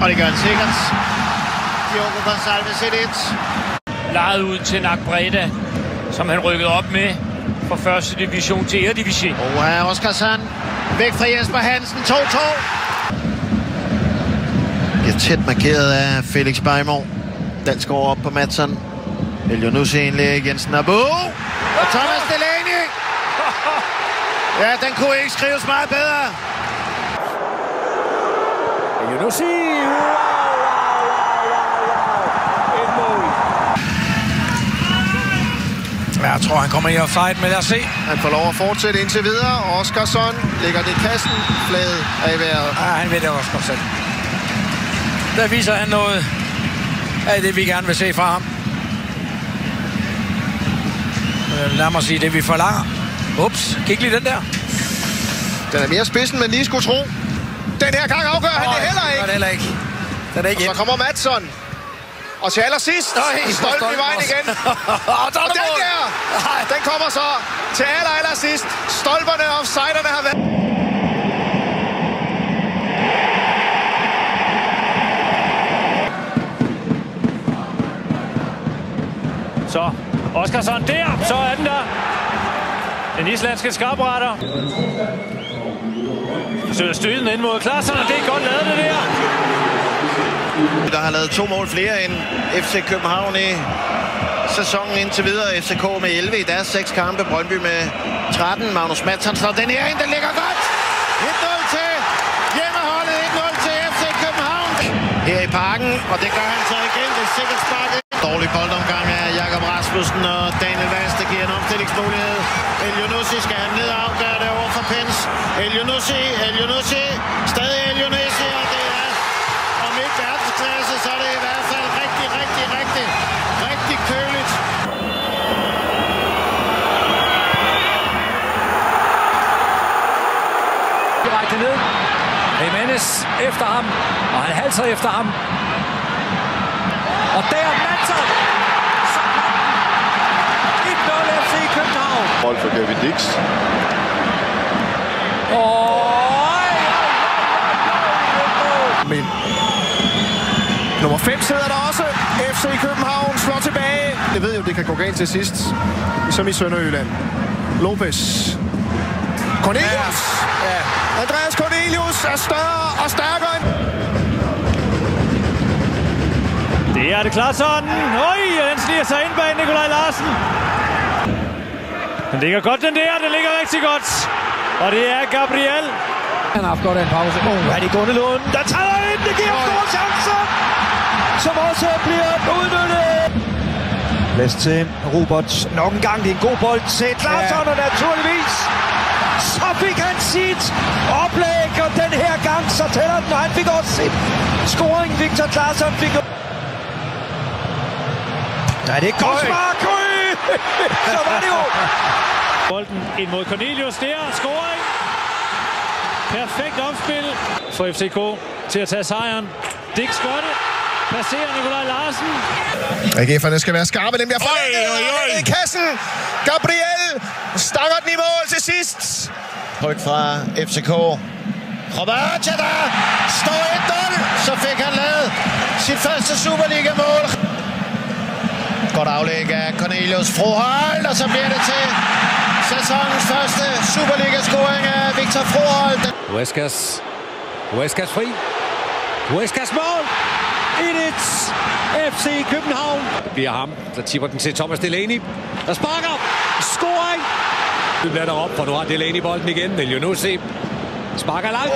Og det gør han sikkert. Diogo Gonçalves 1-1. Lejet ud til Nac Breda, som han rykkede op med fra første division til Eredivisie. Og her er Oskarsson væk fra Jesper Hansen. 2-2. Det er tæt markeret af Felix Beijmo. Den skår op på Madsson. Elyounoussi indlæg, Jensen Abo. Og Thomas Delaney. Ja, den kunne ikke skrives meget bedre. Elyounoussi. Jeg tror, han kommer i offside, men lad os se. Han får lov at fortsætte indtil videre. Oskarsson lægger det i kassen. Flaget er i vejret. Ja, han ved det også godt selv. Der viser han noget af det, vi gerne vil se fra ham. Lad mig sige det, vi forlanger. Ups, kig lige den der. Den er mere spidsen, men lige skulle tro. Den her gang afgør han det heller ikke. Det heller ikke. Den er ikke og så kommer Madsson. Og til allersidst, Stolpen i vejen igen. Og den der, den kommer så til allersidst. Stolperne og offsiderne har været... Så Oskarsson der, så er den der. Den islandske skarpretter. Forsøger at støde den ind mod Klaasen, og det er godt lavet det der. Der har lavet 2 mål flere end FC København i sæsonen indtil videre. FCK med 11 i deres 6 kampe. Brøndby med 13. Magnus Madsson slår den her ind, den ligger godt. 1-0 til hjemmeholdet, 1-0 til FC København. Her i parken, og det gør han så igen. Det er sikkert sparket. Dårlig boldomgang af Jakob Rasmussen, og Daniel Vast, der giver en omstillingsmulighed. Elyounoussi skal han ned og afgøre det over for Pens. Elyounoussi, stadig Elyounoussi, og det er om ikke verdensklasse, så er det i hvert fald rigtig køligt. Direkte ned. Jimenez efter ham, og han halser efter ham. Og der Madsson! 1-0 FC København. Mål for Kevin Dix. Men nummer 5 sidder der også. FC København slår tilbage. Jeg ved jo, det kan gå galt til sidst. Som i Sønderjylland. Lopez. Cornelius. Ja. Andreas Cornelius er større og stærkere end... Det er det Klaasen. Øj, og den sniger sig ind bag Nikolaj Larsen. Den ligger godt, den der. Den ligger rigtig godt. Og det er Gabriel. Han har haft godt af en pause. Er det Gundelund, der træder ind. Det giver store chancer, som også bliver udnyttet. Plads til Robert. Nok en gang, det er en god bold til Klaasen, og naturligvis så fik han sit oplæg, og den her gang så tæller den, og han fik også sit scoring. Victor Klaasen fik... Nej, det er godt spark! Så var det jo! Bolden ind mod Cornelius der, scoring! Perfekt opspil for FCK til at tage sejren. Dix gør det. Passerer Nikolaj Larsen. AGF'erne skal være skarpe, dem bliver forlænget i kassen. Gabriel stanger den i mål til sidst. Ryk fra FCK. Roberta der står 1-0. Så fik han lavet sit første Superliga-mål. Godt aflæg af Cornelius Froholt, og så bliver det til sæsonens første Superliga-scoring af Victor Froholt. Huescas fri. Huescas mål. 1-1 FC København. Det bliver ham, der tipper den til Thomas Delaney. Der sparker. Scoring. Nu bliver der op, for nu har Delaney bolden igen. Elyounoussi sparker langt.